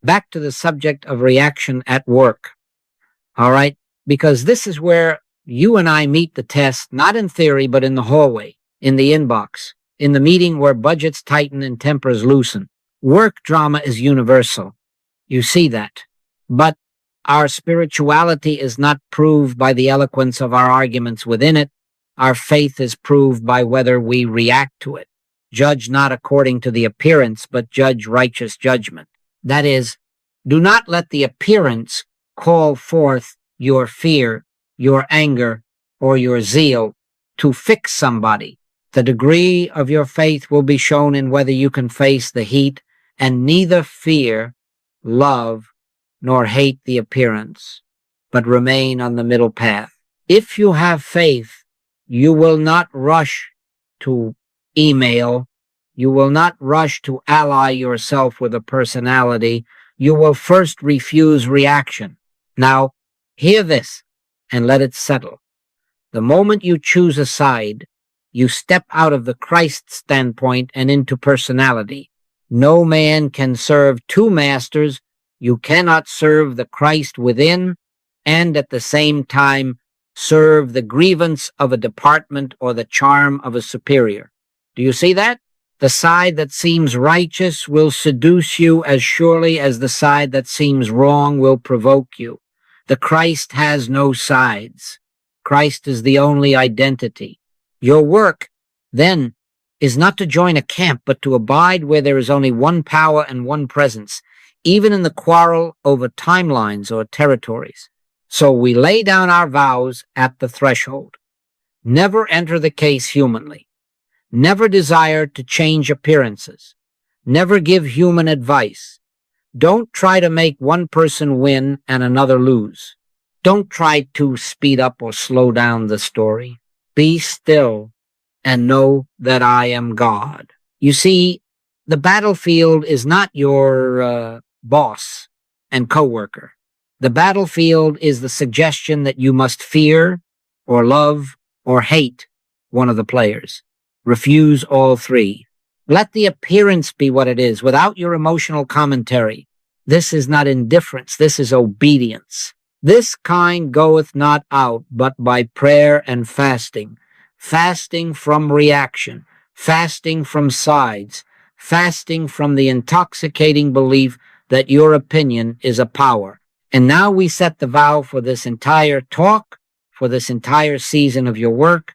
back to the subject of reaction at work. All right? Because this is where you and I meet the test, not in theory, but in the hallway, in the inbox, in the meeting where budgets tighten and tempers loosen. Work drama is universal. You see that. But our spirituality is not proved by the eloquence of our arguments within it. Our faith is proved by whether we react to it. Judge not according to the appearance, but judge righteous judgment. That is, do not let the appearance call forth your fear, your anger, or your zeal to fix somebody. The degree of your faith will be shown in whether you can face the heat and neither fear, love, nor hate the appearance, but remain on the middle path. If you have faith, you will not rush to email. You will not rush to ally yourself with a personality. You will first refuse reaction. Now, hear this and let it settle. The moment you choose a side, you step out of the Christ standpoint and into personality. No man can serve two masters. You cannot serve the Christ within and at the same time serve the grievance of a department or the charm of a superior. Do you see that? The side that seems righteous will seduce you as surely as the side that seems wrong will provoke you. The Christ has no sides. Christ is the only identity. Your work, then, is not to join a camp, but to abide where there is only one power and one presence, even in the quarrel over timelines or territories. So we lay down our vows at the threshold. Never enter the case humanly. Never desire to change appearances. Never give human advice. Don't try to make one person win and another lose. Don't try to speed up or slow down the story. Be still and know that I am God. You see, the battlefield is not your boss and coworker. The battlefield is the suggestion that you must fear or love or hate one of the players. Refuse all three. Let the appearance be what it is, without your emotional commentary. This is not indifference, this is obedience. This kind goeth not out but by prayer and fasting. Fasting from reaction, fasting from sides, fasting from the intoxicating belief that your opinion is a power. And now we set the vow for this entire talk, for this entire season of your work.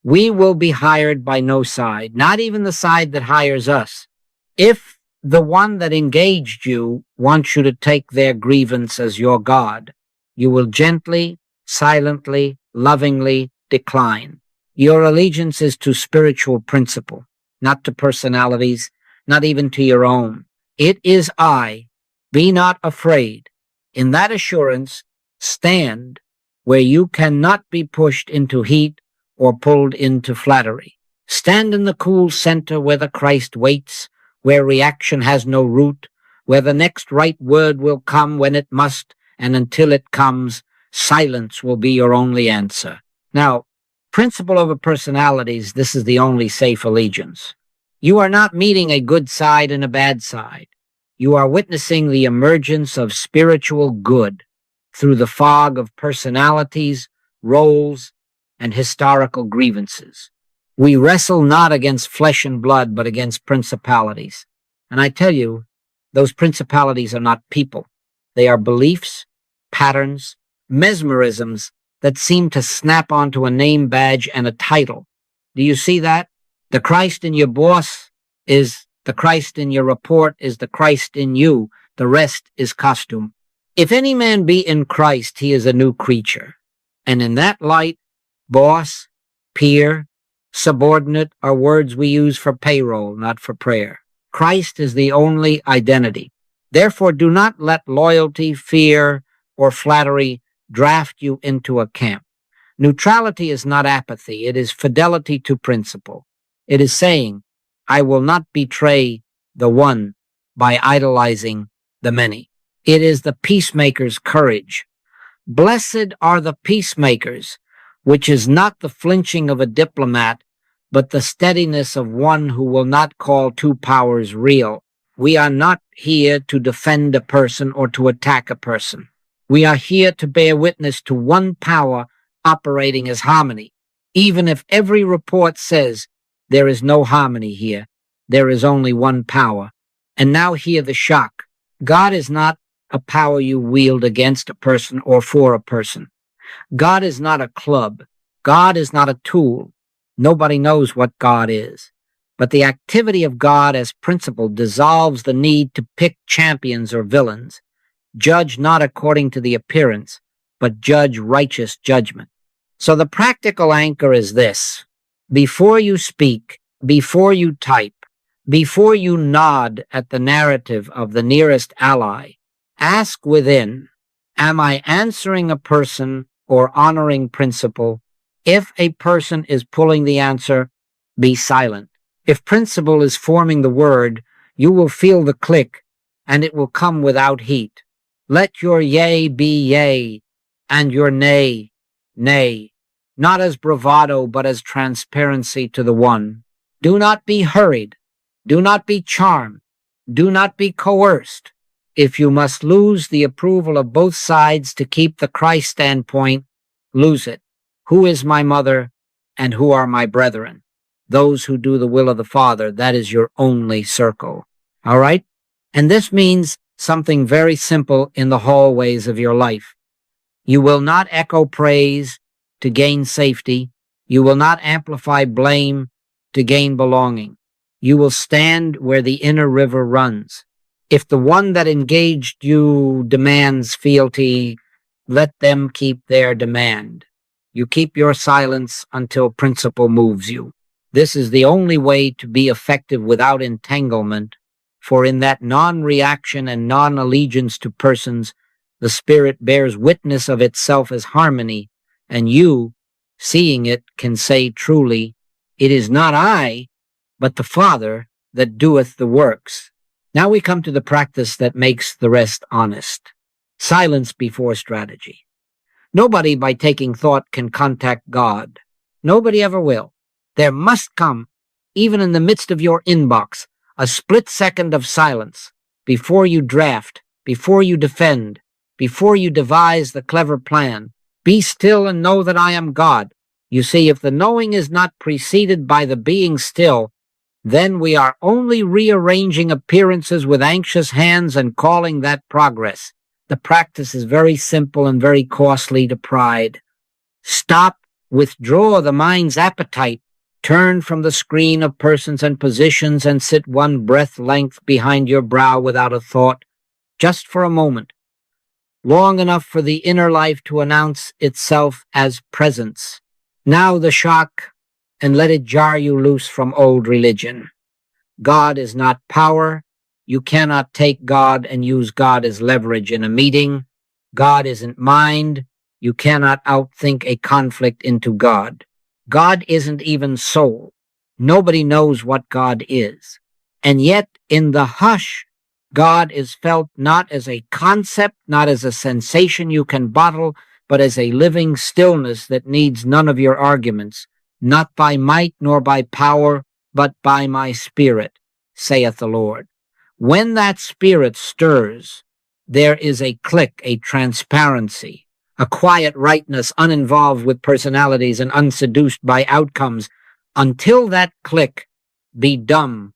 We will be hired by no side, not even the side that hires us. If the one that engaged you wants you to take their grievance as your God, you will gently, silently, lovingly decline. Your allegiance is to spiritual principle, not to personalities, not even to your own. It is I. Be not afraid. In that assurance, stand where you cannot be pushed into heat or pulled into flattery. Stand in the cool center where the Christ waits, where reaction has no root, where the next right word will come when it must, and until it comes, silence will be your only answer. Now, principle over personalities, this is the only safe allegiance. You are not meeting a good side and a bad side. You are witnessing the emergence of spiritual good through the fog of personalities, roles, and historical grievances. We wrestle not against flesh and blood, but against principalities. And I tell you, those principalities are not people. They are beliefs, patterns, mesmerisms that seem to snap onto a name badge and a title. Do you see that? The Christ in your boss is the Christ in your report, is the Christ in you. The rest is costume. If any man be in Christ, he is a new creature. And in that light, boss, peer, subordinate are words we use for payroll, not for prayer. Christ is the only identity. Therefore, do not let loyalty, fear, or flattery draft you into a camp. Neutrality is not apathy. It is fidelity to principle. It is saying, I will not betray the one by idolizing the many. It is the peacemaker's courage. Blessed are the peacemakers, which is not the flinching of a diplomat, but the steadiness of one who will not call two powers real. We are not here to defend a person or to attack a person. We are here to bear witness to one power operating as harmony. Even if every report says there is no harmony here, there is only one power. And now hear the shock. God is not a power you wield against a person or for a person. God is not a club. God is not a tool. Nobody knows what God is. But the activity of God as principle dissolves the need to pick champions or villains. Judge not according to the appearance, but judge righteous judgment. So the practical anchor is this. Before you speak, before you type, before you nod at the narrative of the nearest ally, ask within, am I answering a person or honoring principle? If a person is pulling the answer, be silent. If principle is forming the word, you will feel the click, and it will come without heat. Let your yea be yea, and your nay, nay, not as bravado, but as transparency to the one. Do not be hurried. Do not be charmed. Do not be coerced. If you must lose the approval of both sides to keep the Christ standpoint, lose it. Who is my mother, and who are my brethren? Those who do the will of the Father. That is your only circle. All right? And this means something very simple in the hallways of your life. You will not echo praise to gain safety. You will not amplify blame to gain belonging. You will stand where the inner river runs. If the one that engaged you demands fealty, let them keep their demand. You keep your silence until principle moves you. This is the only way to be effective without entanglement, for in that non-reaction and non-allegiance to persons, the Spirit bears witness of itself as harmony, and you, seeing it, can say truly, it is not I, but the Father that doeth the works. Now we come to the practice that makes the rest honest. Silence before strategy. Nobody by taking thought can contact God. Nobody ever will. There must come, even in the midst of your inbox, a split second of silence before you draft, before you defend, before you devise the clever plan. Be still and know that I am God. You see, if the knowing is not preceded by the being still, then we are only rearranging appearances with anxious hands and calling that progress. The practice is very simple and very costly to pride. Stop, withdraw the mind's appetite, turn from the screen of persons and positions and sit one breath length behind your brow without a thought, just for a moment, long enough for the inner life to announce itself as presence. Now the shock, and let it jar you loose from old religion. God is not power. You cannot take God and use God as leverage in a meeting. God isn't mind. You cannot outthink a conflict into God. God isn't even soul. Nobody knows what God is. And yet, in the hush, God is felt not as a concept, not as a sensation you can bottle, but as a living stillness that needs none of your arguments, not by might nor by power, but by my Spirit, saith the Lord. When that Spirit stirs, there is a click, a transparency, a quiet rightness uninvolved with personalities and unseduced by outcomes. Until that click, be dumb,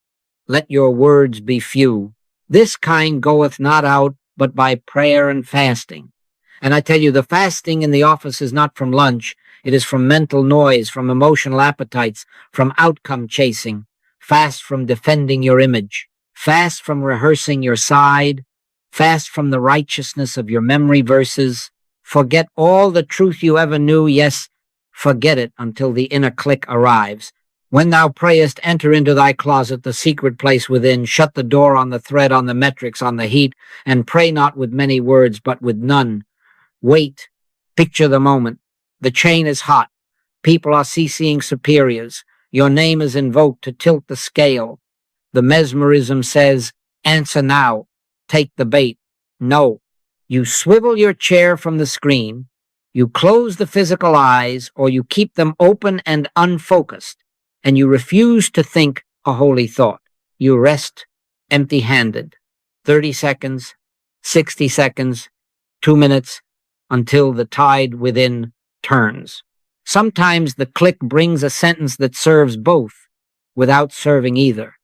let your words be few. This kind goeth not out but by prayer and fasting. And I tell you, the fasting in the office is not from lunch. It is from mental noise, from emotional appetites, from outcome chasing. Fast from defending your image. Fast from rehearsing your side. Fast from the righteousness of your memory verses. Forget all the truth you ever knew. Yes, forget it until the inner click arrives. When thou prayest, enter into thy closet, the secret place within. Shut the door on the thread, on the metrics, on the heat, and pray not with many words, but with none. Wait. Picture the moment. The chain is hot. People are CCing superiors. Your name is invoked to tilt the scale. The mesmerism says, answer now. Take the bait. No. You swivel your chair from the screen. You close the physical eyes, or you keep them open and unfocused, and you refuse to think a holy thought. You rest empty-handed. 30 seconds, 60 seconds, 2 minutes, until the tide within turns. Sometimes the click brings a sentence that serves both without serving either.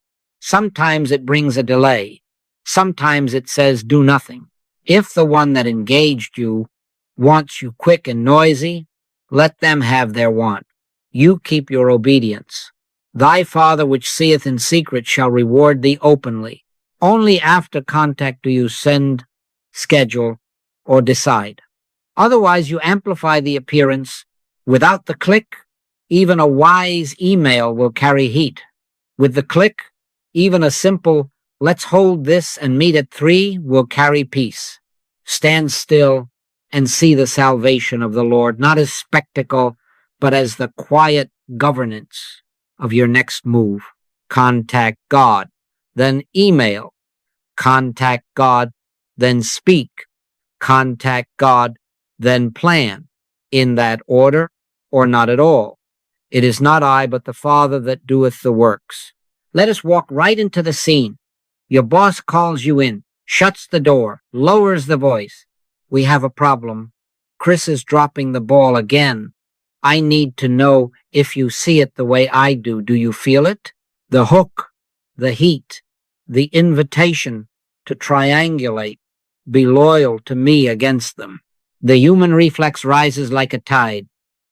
Sometimes it brings a delay. Sometimes it says do nothing. If the one that engaged you wants you quick and noisy, let them have their want. You keep your obedience. Thy Father which seeth in secret shall reward thee openly. Only after contact do you send, schedule, or decide. Otherwise, you amplify the appearance. Without the click, even a wise email will carry heat. With the click, even a simple, let's hold this and meet at 3 will carry peace. Stand still and see the salvation of the Lord, not as spectacle, but as the quiet governance of your next move. Contact God, then email. Contact God, then speak. Contact God, then plan. In that order, or not at all. It is not I, but the Father that doeth the works. Let us walk right into the scene. Your boss calls you in, shuts the door, lowers the voice. We have a problem. Chris is dropping the ball again. I need to know if you see it the way I do. Do you feel it? The hook, the heat, the invitation to triangulate, be loyal to me against them. The human reflex rises like a tide.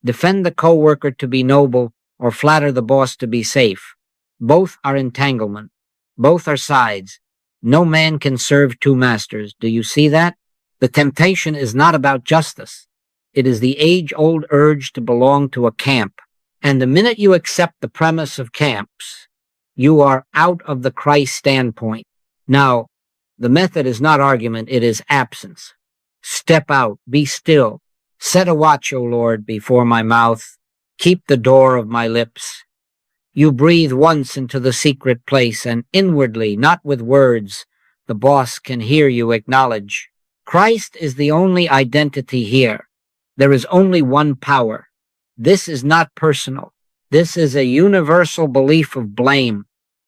Defend the coworker to be noble or flatter the boss to be safe. Both are entanglement. Both are sides. No man can serve two masters. Do you see that? The temptation is not about justice. It is the age-old urge to belong to a camp. And the minute you accept the premise of camps, you are out of the Christ standpoint. Now, the method is not argument, it is absence. Step out, be still. Set a watch, O Lord, before my mouth. Keep the door of my lips. You breathe once into the secret place, and inwardly, not with words, the boss can hear you acknowledge. Christ is the only identity here. There is only one power. This is not personal. This is a universal belief of blame,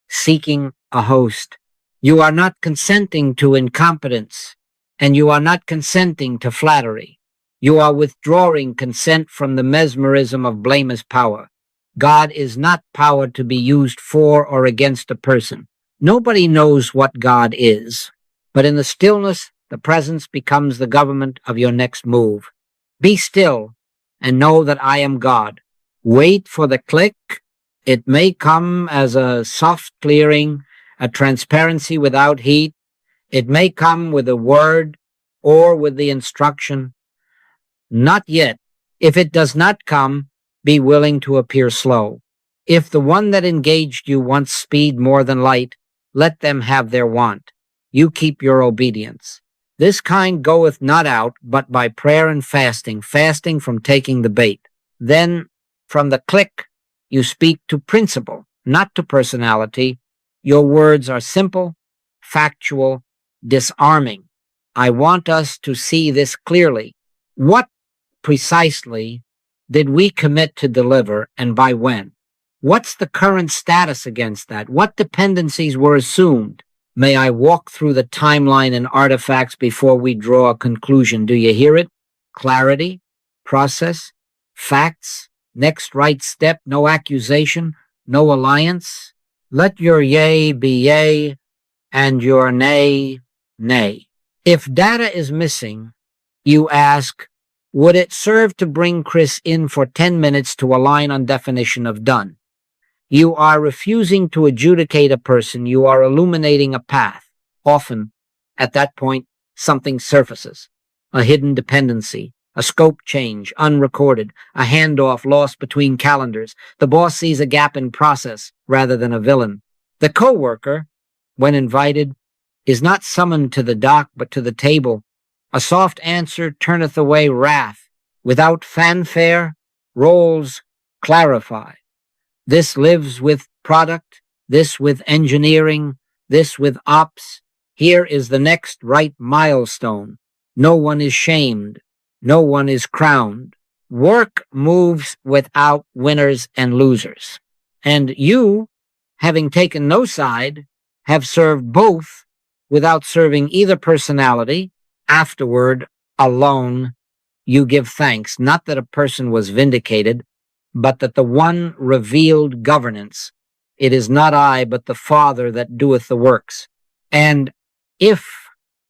seeking a host. You are not consenting to incompetence, and you are not consenting to flattery. You are withdrawing consent from the mesmerism of blame as power. God is not power to be used for or against a person. Nobody knows what God is, but in the stillness, the presence becomes the government of your next move. Be still and know that I am God. Wait for the click. It may come as a soft clearing, a transparency without heat. It may come with a word or with the instruction. Not yet. If it does not come, be willing to appear slow. If the one that engaged you wants speed more than light, let them have their want. You keep your obedience. This kind goeth not out, but by prayer and fasting, fasting from taking the bait. Then, from the click, you speak to principle, not to personality. Your words are simple, factual, disarming. I want us to see this clearly. What precisely did we commit to deliver, and by when? What's the current status against that? What dependencies were assumed? May I walk through the timeline and artifacts before we draw a conclusion? Do you hear it? Clarity, process, facts, next right step, no accusation, no alliance. Let your yea be yea and your nay, nay. If data is missing, you ask, would it serve to bring Chris in for 10 minutes to align on definition of done? You are refusing to adjudicate a person. You are illuminating a path. Often, at that point, something surfaces. A hidden dependency, a scope change, unrecorded, a handoff lost between calendars. The boss sees a gap in process rather than a villain. The coworker, when invited, is not summoned to the dock but to the table. A soft answer turneth away wrath. Without fanfare, roles clarify. This lives with product, this with engineering, this with ops. Here is the next right milestone. No one is shamed. No one is crowned. Work moves without winners and losers. And you, having taken no side, have served both without serving either personality. Afterward, alone, you give thanks, not that a person was vindicated, but that the one revealed governance. It is not I, but the Father that doeth the works. And if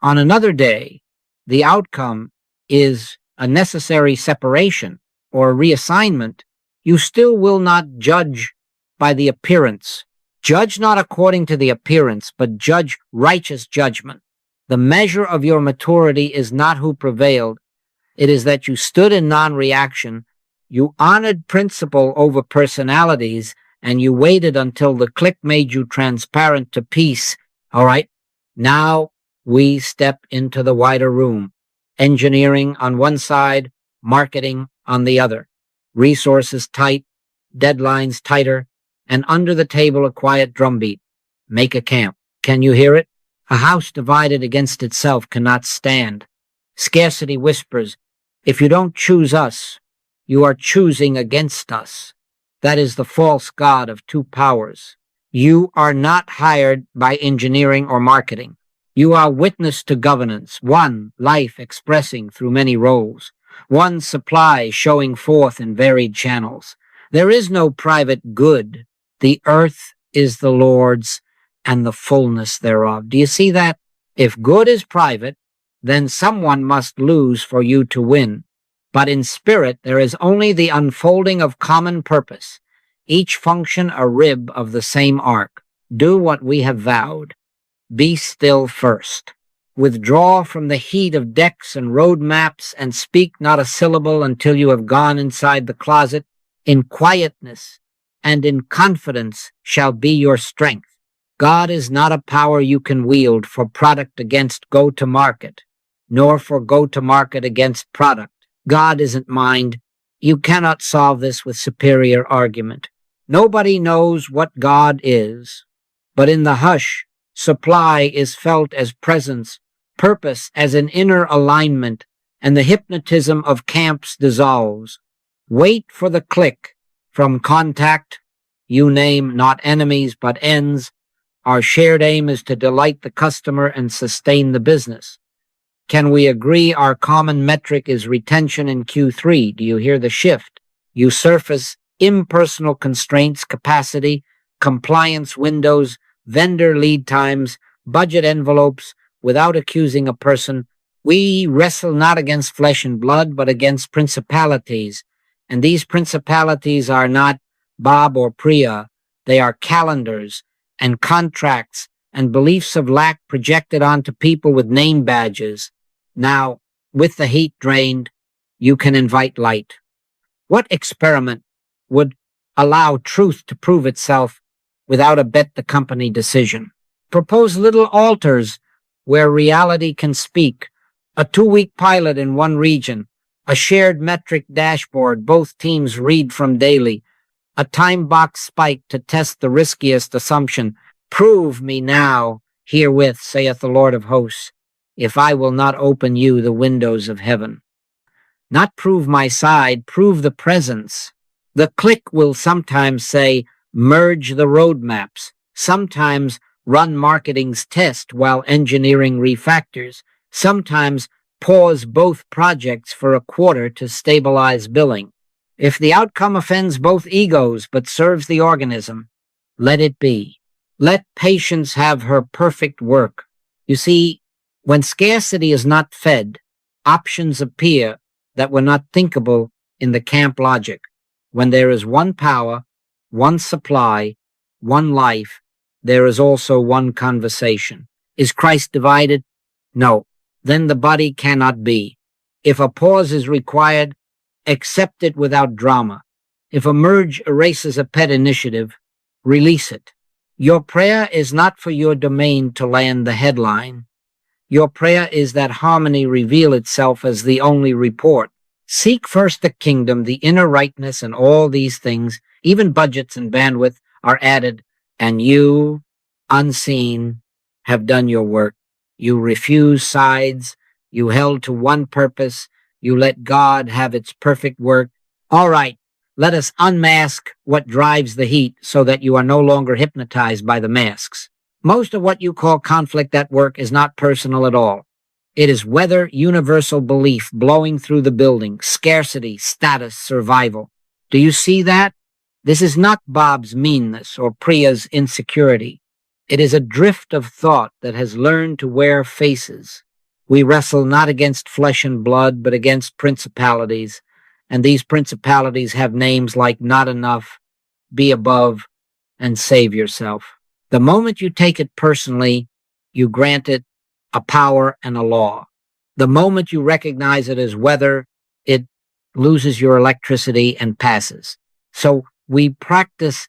on another day the outcome is a necessary separation or reassignment, you still will not judge by the appearance. Judge not according to the appearance, but judge righteous judgment. The measure of your maturity is not who prevailed. It is that you stood in non-reaction, you honored principle over personalities, and you waited until the click made you transparent to peace. All right, now we step into the wider room. Engineering on one side, marketing on the other. Resources tight, deadlines tighter, and under the table a quiet drumbeat. Make a camp. Can you hear it? A house divided against itself cannot stand. Scarcity whispers, if you don't choose us, you are choosing against us. That is the false god of two powers. You are not hired by engineering or marketing. You are witness to governance, one life expressing through many roles, one supply showing forth in varied channels. There is no private good. The earth is the Lord's and the fullness thereof. Do you see that? If good is private, then someone must lose for you to win. But in spirit, there is only the unfolding of common purpose, each function a rib of the same arc. Do what we have vowed. Be still first. Withdraw from the heat of decks and road maps and speak not a syllable until you have gone inside the closet. In quietness and in confidence shall be your strength. God is not a power you can wield for product against go-to-market, nor for go-to-market against product. God isn't mind. You cannot solve this with superior argument. Nobody knows what God is, but in the hush, supply is felt as presence, purpose as an inner alignment, and the hypnotism of camps dissolves. Wait for the click from contact. You name not enemies but ends. Our shared aim is to delight the customer and sustain the business. Can we agree our common metric is retention in Q3? Do you hear the shift? You surface impersonal constraints, capacity, compliance windows, vendor lead times, budget envelopes, without accusing a person. We wrestle not against flesh and blood, but against principalities. And these principalities are not Bob or Priya. They are calendars and contracts and beliefs of lack projected onto people with name badges. Now, with the heat drained, you can invite light. What experiment would allow truth to prove itself without a bet the company decision? Propose little altars where reality can speak. A 2-week pilot in one region, a shared metric dashboard both teams read from daily, a time box spike to test the riskiest assumption. Prove me now, herewith, saith the Lord of hosts, if I will not open you the windows of heaven. Not prove my side, prove the presence. The click will sometimes say, merge the roadmaps, sometimes run marketing's test while engineering refactors, sometimes pause both projects for a quarter to stabilize billing. If the outcome offends both egos but serves the organism, let it be. Let patience have her perfect work. You see, when scarcity is not fed, options appear that were not thinkable in the camp logic. When there is one power, one supply, one life, there is also one conversation. Is Christ divided? No. Then the body cannot be. If a pause is required, accept it without drama. If a merge erases a pet initiative, release it. Your prayer is not for your domain to land the headline. Your prayer is that harmony reveal itself as the only report. Seek first the kingdom, the inner rightness, and all these things, even budgets and bandwidth, are added, and you, unseen, have done your work. You refuse sides. You held to one purpose. You let God have its perfect work. All right, let us unmask what drives the heat so that you are no longer hypnotized by the masks. Most of what you call conflict at work is not personal at all. It is weather, universal belief blowing through the building, scarcity, status, survival. Do you see that? This is not Bob's meanness or Priya's insecurity. It is a drift of thought that has learned to wear faces. We wrestle not against flesh and blood, but against principalities, and these principalities have names like not enough, be above, and save yourself. The moment you take it personally, you grant it a power and a law. The moment you recognize it as weather, it loses your electricity and passes. So we practice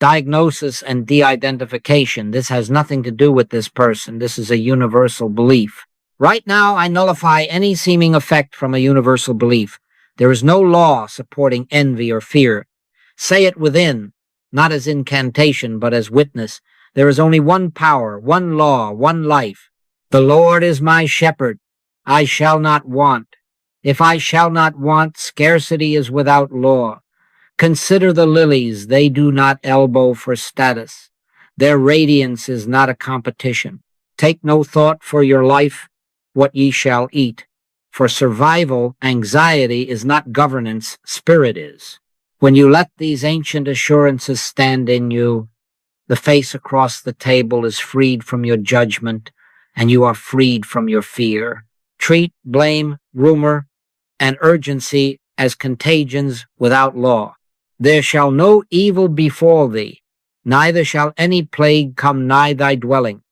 diagnosis and de-identification. This has nothing to do with this person. This is a universal belief. Right now, I nullify any seeming effect from a universal belief. There is no law supporting envy or fear. Say it within, not as incantation, but as witness. There is only one power, one law, one life. The Lord is my shepherd. I shall not want. If I shall not want, scarcity is without law. Consider the lilies, they do not elbow for status. Their radiance is not a competition. Take no thought for your life, what ye shall eat. For survival, anxiety is not governance, spirit is. When you let these ancient assurances stand in you, the face across the table is freed from your judgment, and you are freed from your fear. Treat blame, rumor, and urgency as contagions without law. There shall no evil befall thee, neither shall any plague come nigh thy dwelling.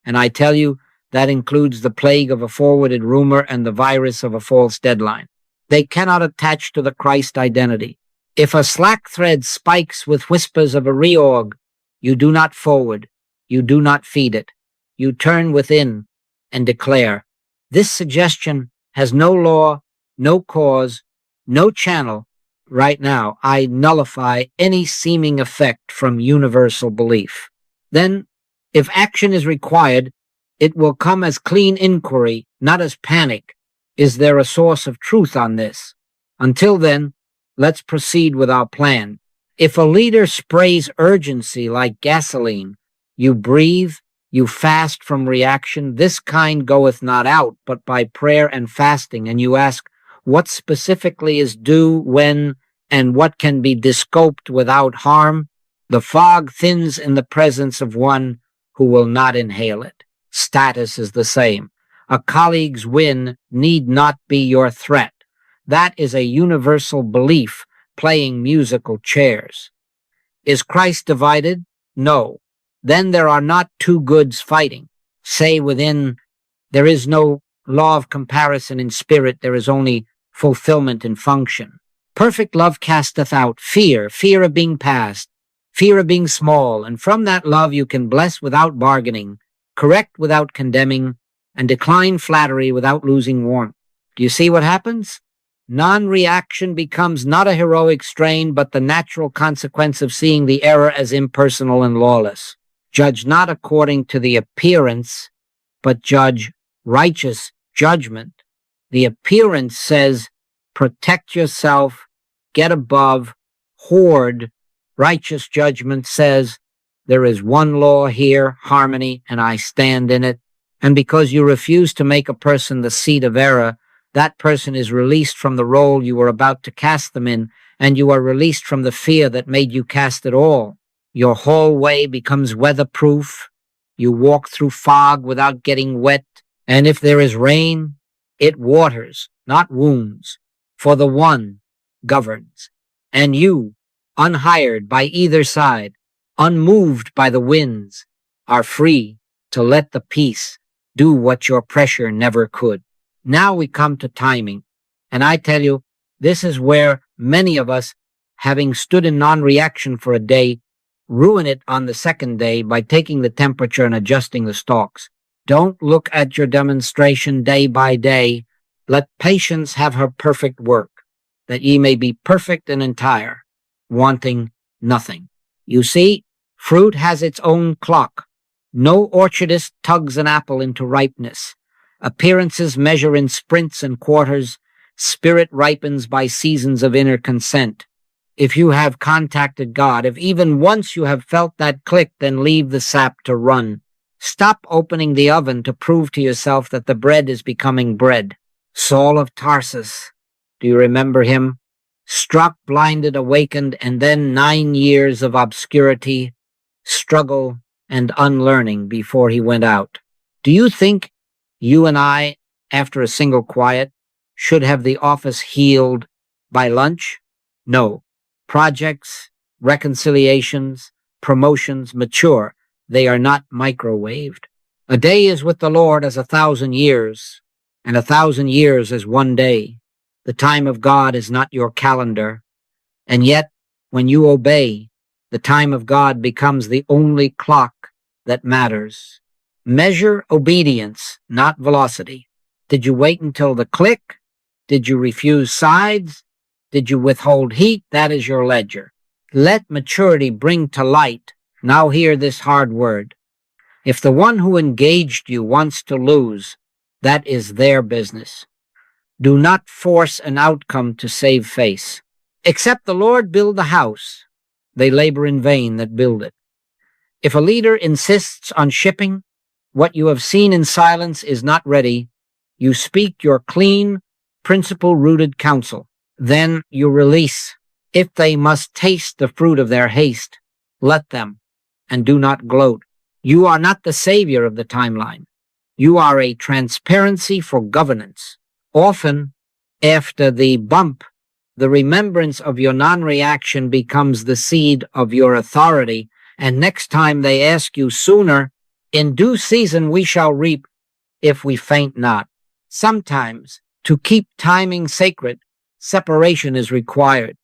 And I tell you, that includes the plague of a forwarded rumor and the virus of a false deadline. They cannot attach to the Christ identity. If a slack thread spikes with whispers of a reorg, you do not forward, you do not feed it. You turn within and declare, this suggestion has no law, no cause, no channel. Right now, I nullify any seeming effect from universal belief. Then, if action is required, it will come as clean inquiry, not as panic. Is there a source of truth on this? Until then, let's proceed with our plan. If a leader sprays urgency like gasoline, you breathe, you fast from reaction. This kind goeth not out, but by prayer and fasting. And you ask, what specifically is due, when, and what can be descoped without harm? The fog thins in the presence of one who will not inhale it. Status is the same. A colleague's win need not be your threat. That is a universal belief playing musical chairs. Is Christ divided? No. Then there are not two goods fighting. Say within, there is no law of comparison in spirit, there is only fulfillment in function. Perfect love casteth out fear, fear of being past, fear of being small, and from that love you can bless without bargaining, correct without condemning, and decline flattery without losing warmth. Do you see what happens? Non-reaction becomes not a heroic strain, but the natural consequence of seeing the error as impersonal and lawless. Judge not according to the appearance, but judge righteous judgment. The appearance says, protect yourself, get above, hoard. Righteous judgment says, there is one law here, harmony, and I stand in it. And because you refuse to make a person the seat of error, that person is released from the role you were about to cast them in, and you are released from the fear that made you cast it all. Your hallway becomes weatherproof. You walk through fog without getting wet, and if there is rain, it waters, not wounds, for the one governs. And you, unhired by either side, unmoved by the winds, are free to let the peace do what your pressure never could. Now we come to timing, and I tell you, this is where many of us, having stood in non-reaction for a day, ruin it on the second day by taking the temperature and adjusting the stalks. Don't look at your demonstration day by day. Let patience have her perfect work, that ye may be perfect and entire, wanting nothing. You see, fruit has its own clock. No orchardist tugs an apple into ripeness. Appearances measure in sprints and quarters. Spirit ripens by seasons of inner consent. If you have contacted God, if even once you have felt that click, then leave the sap to run. Stop opening the oven to prove to yourself that the bread is becoming bread. Saul of Tarsus, do you remember him? Struck, blinded, awakened, and then 9 years of obscurity, struggle, and unlearning before he went out. Do you think you and I, after a single quiet, should have the office healed by lunch? No. Projects, reconciliations, promotions mature. They are not microwaved. A day is with the Lord as 1,000 years, and 1,000 years as one day. The time of God is not your calendar. And yet, when you obey, the time of God becomes the only clock that matters. Measure obedience, not velocity. Did you wait until the click? Did you refuse sides? Did you withhold heat? That is your ledger. Let maturity bring to light. Now hear this hard word. If the one who engaged you wants to lose, that is their business. Do not force an outcome to save face. Except the Lord build the house, they labor in vain that build it. If a leader insists on shipping, what you have seen in silence is not ready. You speak your clean, principle-rooted counsel. Then you release. If they must taste the fruit of their haste, let them, and do not gloat. You are not the savior of the timeline. You are a transparency for governance. Often, after the bump, the remembrance of your non-reaction becomes the seed of your authority, and next time they ask you sooner, in due season we shall reap if we faint not. Sometimes, to keep timing sacred, separation is required.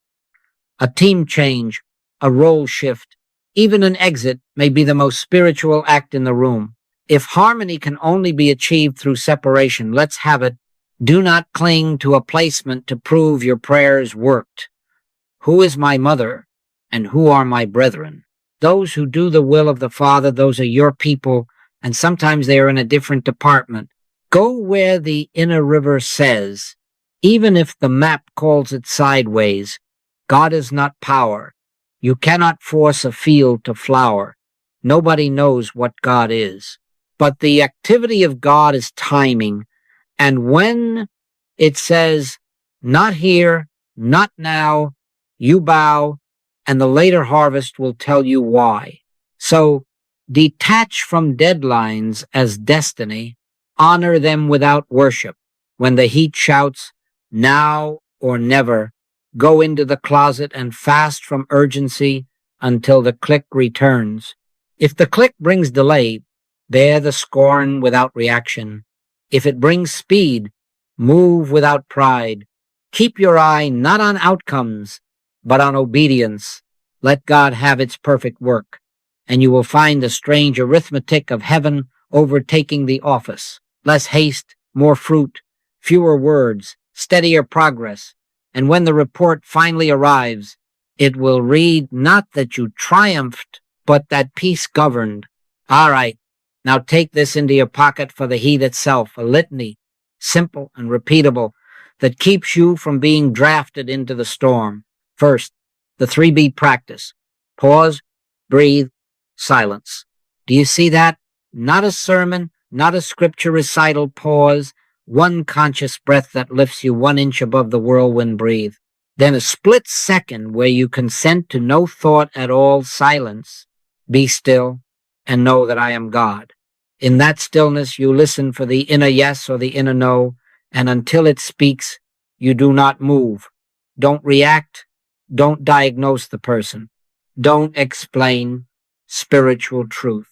A team change, a role shift, even an exit may be the most spiritual act in the room. If harmony can only be achieved through separation, let's have it. Do not cling to a placement to prove your prayers worked. Who is my mother, and who are my brethren? Those who do the will of the Father, those are your people, and sometimes they are in a different department. Go where the inner river says, even if the map calls it sideways. God is not power. You cannot force a field to flower. Nobody knows what God is. But the activity of God is timing. And when it says, not here, not now, you bow, and the later harvest will tell you why. So detach from deadlines as destiny. Honor them without worship. When the heat shouts, now or never, go into the closet and fast from urgency until the click returns. If the click brings delay, bear the scorn without reaction. If it brings speed, move without pride. Keep your eye not on outcomes, but on obedience. Let God have its perfect work, and you will find the strange arithmetic of heaven overtaking the office. Less haste, more fruit, fewer words, steadier progress. And when the report finally arrives, it will read not that you triumphed, but that peace governed. All right, now take this into your pocket for the heat itself, a litany, simple and repeatable, that keeps you from being drafted into the storm. First, the 3B practice. Pause, breathe, silence. Do you see that? Not a sermon, not a scripture recital. Pause. One conscious breath that lifts you 1 inch above the whirlwind. Breathe. Then a split second where you consent to no thought at all. Silence. Be still and know that I am God. In that stillness, you listen for the inner yes or the inner no, and until it speaks, you do not move. Don't react. Don't diagnose the person. Don't explain spiritual truth.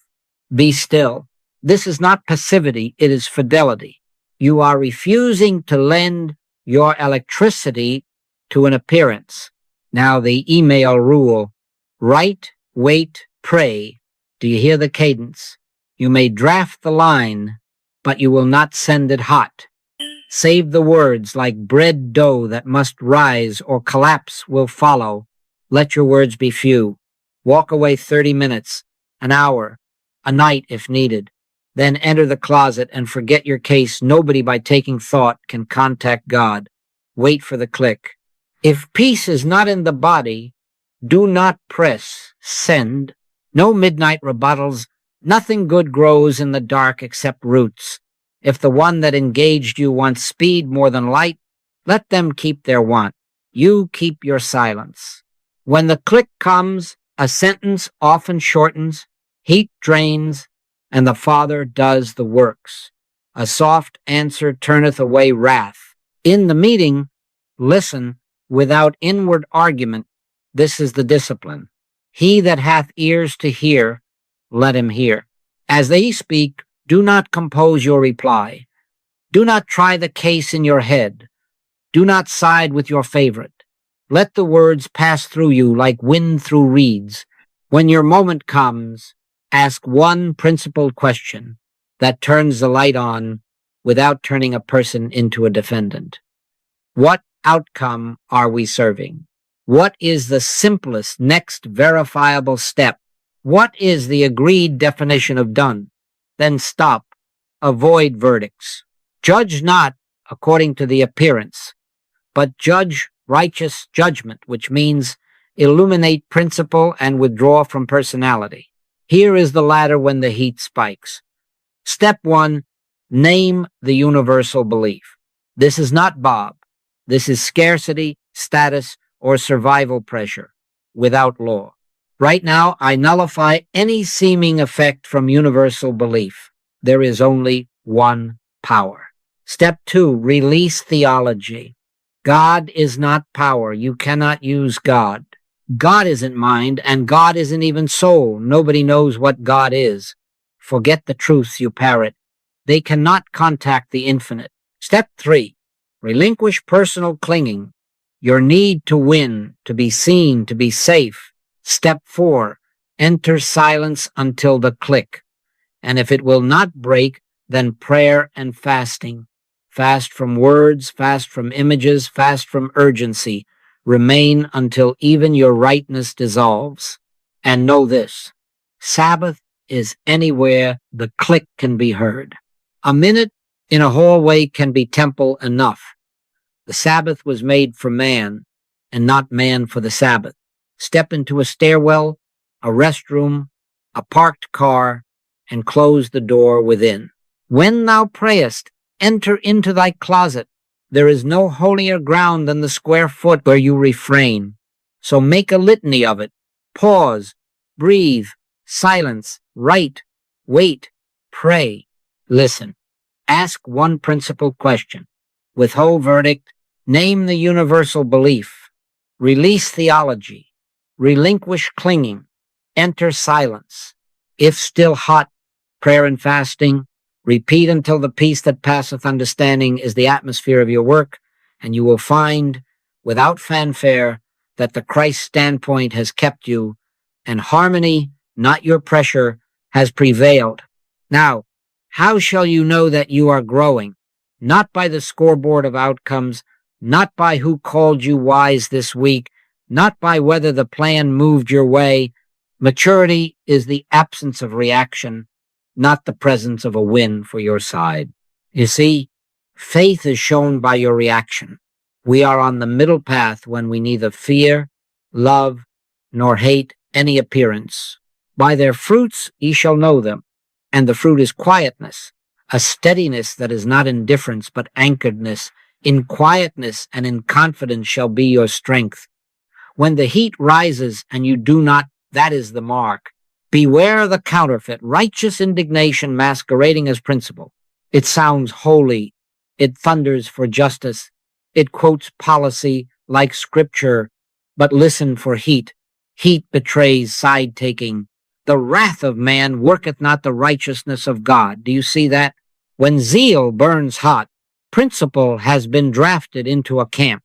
Be still. This is not passivity, it is fidelity. You are refusing to lend your electricity to an appearance. Now the email rule. Write, wait, pray. Do you hear the cadence? You may draft the line, but you will not send it hot. Save the words like bread dough that must rise or collapse will follow. Let your words be few. Walk away 30 minutes, an hour, a night if needed. Then enter the closet and forget your case. Nobody by taking thought can contact God. Wait for the click. If peace is not in the body, do not press send. No midnight rebuttals, Nothing good grows in the dark except roots. If the one that engaged you wants speed more than light, let them keep their want. You keep your silence. When the click comes, a sentence often shortens, heat drains, and the Father does the works. A soft answer turneth away wrath. In the meeting, listen without inward argument. This is the discipline. He that hath ears to hear, let him hear. As they speak, do not compose your reply. Do not try the case in your head. Do not side with your favorite. Let the words pass through you like wind through reeds. When your moment comes, ask one principled question that turns the light on without turning a person into a defendant. What outcome are we serving? What is the simplest next verifiable step? What is the agreed definition of done? Then stop. Avoid verdicts. Judge not according to the appearance, but judge righteous judgment, which means illuminate principle and withdraw from personality. Here is the ladder when the heat spikes. Step 1, name the universal belief. This is not Bob. This is scarcity, status, or survival pressure without law. Right now, I nullify any seeming effect from universal belief. There is only one power. Step 2, release theology. God is not power. You cannot use God. God isn't mind, and God isn't even soul. Nobody knows what God is. Forget the truths you parrot. They cannot contact the infinite. Step 3, relinquish personal clinging. Your need to win, to be seen, to be safe. Step 4, enter silence until the click. And if it will not break, then prayer and fasting. Fast from words, fast from images, fast from urgency. Remain until even your rightness dissolves. And know this, Sabbath is anywhere the click can be heard. A minute in a hallway can be temple enough. The Sabbath was made for man, and not man for the Sabbath. Step into a stairwell, a restroom, a parked car, and close the door within. When thou prayest, enter into thy closet. There is no holier ground than the square foot where you refrain. So make a litany of it. Pause, breathe, silence, write, wait, pray, listen. Ask one principal question. Withhold verdict. Name the universal belief. Release theology. Relinquish clinging. Enter silence. If still hot, prayer and fasting. Repeat until the peace that passeth understanding is the atmosphere of your work, and you will find, without fanfare, that the Christ standpoint has kept you, and harmony, not your pressure, has prevailed. Now, how shall you know that you are growing? Not by the scoreboard of outcomes, not by who called you wise this week, not by whether the plan moved your way. Maturity is the absence of reaction, not the presence of a win for your side. You see, faith is shown by your reaction. We are on the middle path when we neither fear, love, nor hate any appearance. By their fruits ye shall know them, and the fruit is quietness, a steadiness that is not indifference but anchoredness. In quietness and in confidence shall be your strength. When the heat rises and you do not, that is the mark. Beware the counterfeit, righteous indignation masquerading as principle. It sounds holy. It thunders for justice. It quotes policy like scripture. But listen for heat. Heat betrays side-taking. The wrath of man worketh not the righteousness of God. Do you see that? When zeal burns hot, principle has been drafted into a camp.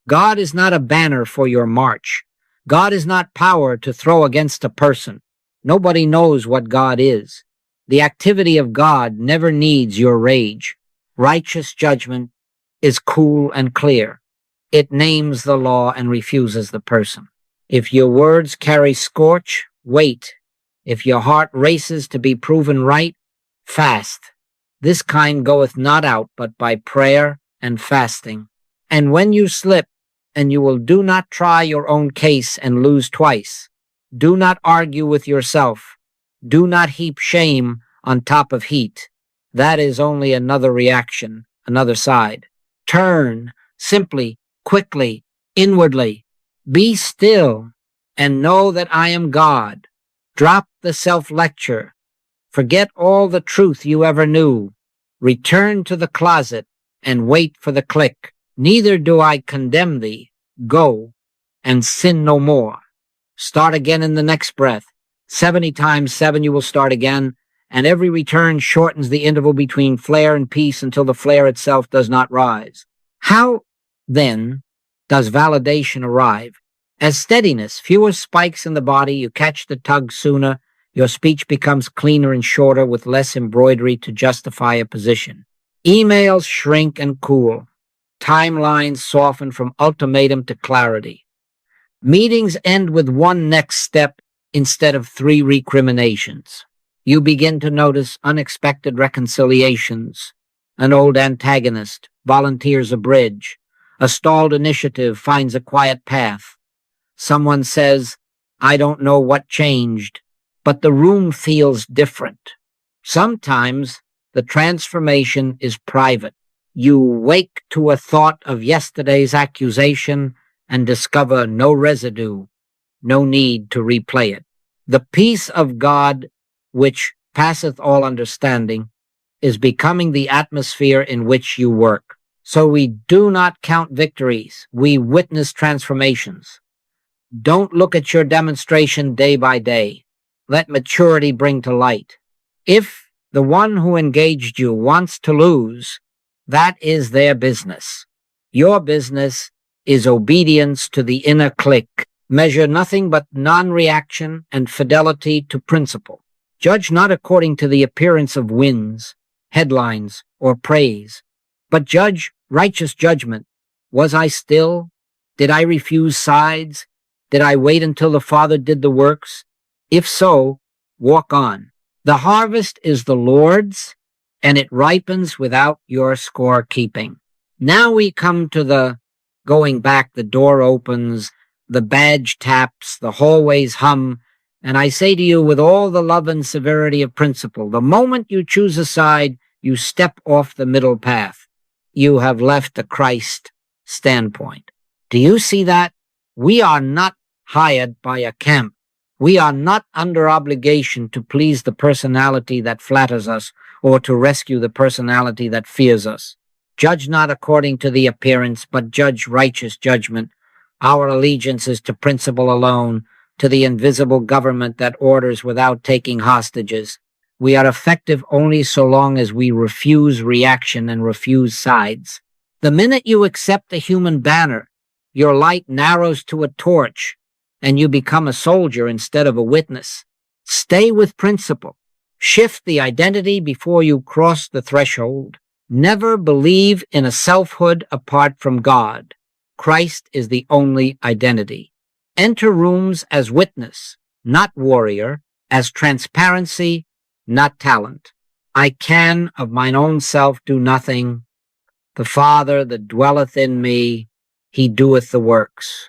God is not a banner for your march. God is not power to throw against a person. Nobody knows what God is. The activity of God never needs your rage. Righteous judgment is cool and clear. It names the law and refuses the person. If your words carry scorch, wait. If your heart races to be proven right, fast. This kind goeth not out but by prayer and fasting. And when you slip, and you will do not try your own case and lose twice. Do not argue with yourself. Do not heap shame on top of heat. That is only another reaction, another side. Turn simply, quickly, inwardly. Be still and know that I am God. Drop the self-lecture. Forget all the truth you ever knew. Return to the closet and wait for the click. Neither do I condemn thee. Go and sin no more. Start again in the next breath. 70 times 7 you will start again, and every return shortens the interval between flare and peace until the flare itself does not rise. How, then, does validation arrive? As steadiness, fewer spikes in the body, you catch the tug sooner, your speech becomes cleaner and shorter with less embroidery to justify a position. Emails shrink and cool. Timelines soften from ultimatum to clarity. Meetings end with one next step instead of 3 recriminations. You begin to notice unexpected reconciliations. An old antagonist volunteers a bridge. A stalled initiative finds a quiet path. Someone says, I don't know what changed, but the room feels different. Sometimes the transformation is private. You wake to a thought of yesterday's accusation and discover no residue, no need to replay it. The peace of God, which passeth all understanding, is becoming the atmosphere in which you work. So we do not count victories, we witness transformations. Don't look at your demonstration day by day. Let maturity bring to light. If the one who engaged you wants to lose, that is their business. Your business is obedience to the inner click. Measure nothing but non-reaction and fidelity to principle. Judge not according to the appearance of wins, headlines, or praise, but judge righteous judgment. Was I still? Did I refuse sides? Did I wait until the Father did the works? If so, walk on. The harvest is the Lord's, and it ripens without your scorekeeping. Now we come to the going back, the door opens, the badge taps, the hallways hum, and I say to you with all the love and severity of principle, the moment you choose a side, you step off the middle path. You have left the Christ standpoint. Do you see that? We are not hired by a camp. We are not under obligation to please the personality that flatters us or to rescue the personality that fears us. Judge not according to the appearance, but judge righteous judgment. Our allegiance is to principle alone, to the invisible government that orders without taking hostages. We are effective only so long as we refuse reaction and refuse sides. The minute you accept a human banner, your light narrows to a torch, and you become a soldier instead of a witness. Stay with principle. Shift the identity before you cross the threshold. Never believe in a selfhood apart from God. Christ is the only identity. Enter rooms as witness, not warrior, as transparency, not talent. I can of mine own self do nothing. The Father that dwelleth in me, he doeth the works.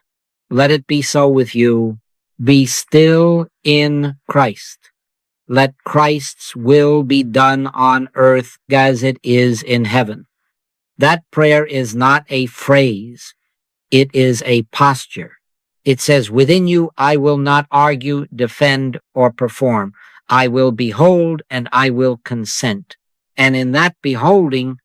Let it be so with you. Be still in Christ. Let Christ's will be done on earth as it is in heaven. That prayer is not a phrase. It is a posture. It says, within you, I will not argue, defend, or perform. I will behold and I will consent. And in that beholding,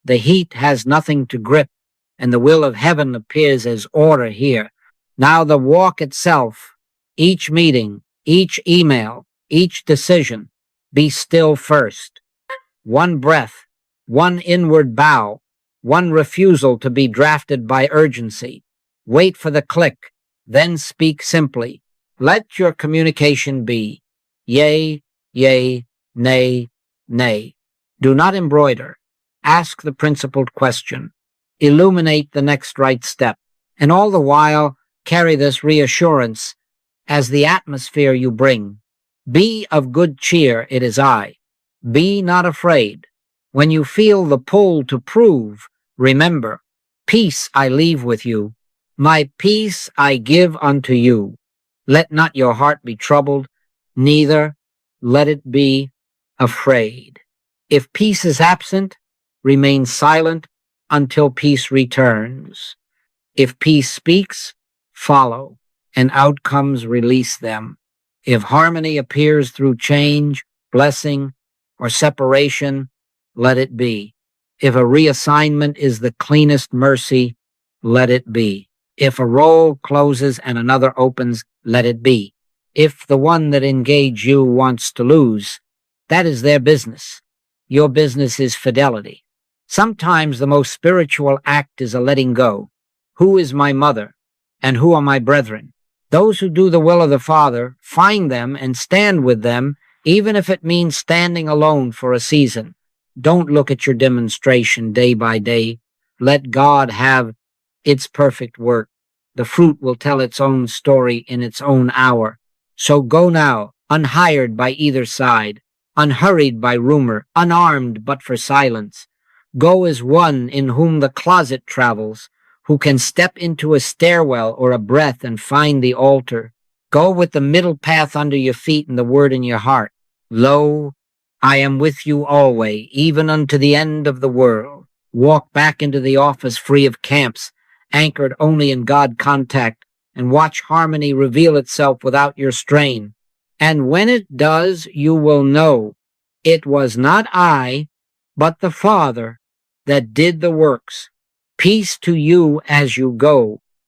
the heat has nothing to grip, and the will of heaven appears as order here. Now the walk itself, each meeting, each email, each decision, be still first. One breath, one inward bow, one refusal to be drafted by urgency. Wait for the click, then speak simply. Let your communication be yea, yea, nay, nay. Do not embroider. Ask the principled question. Illuminate the next right step. And all the while, carry this reassurance as the atmosphere you bring. Be of good cheer, it is I. Be not afraid. When you feel the pull to prove, remember, peace I leave with you. My peace I give unto you. Let not your heart be troubled, neither let it be afraid. If peace is absent, remain silent until peace returns. If peace speaks, follow, and outcomes release them. If harmony appears through change, blessing, or separation, let it be. If a reassignment is the cleanest mercy, let it be. If a role closes and another opens, let it be. If the one that engaged you wants to lose, that is their business. Your business is fidelity. Sometimes the most spiritual act is a letting go. Who is my mother? And who are my brethren? Those who do the will of the Father, find them and stand with them, even if it means standing alone for a season. Don't look at your demonstration day by day. Let God have its perfect work. The fruit will tell its own story in its own hour. So go now, unhired by either side, unhurried by rumor, unarmed but for silence. Go as one in whom the closet travels, who can step into a stairwell or a breath and find the altar. Go with the middle path under your feet and the word in your heart. Lo, I am with you always, even unto the end of the world. Walk back into the office free of camps, anchored only in God contact, and watch harmony reveal itself without your strain. And when it does, you will know it was not I, but the Father that did the works. Peace to you as you go.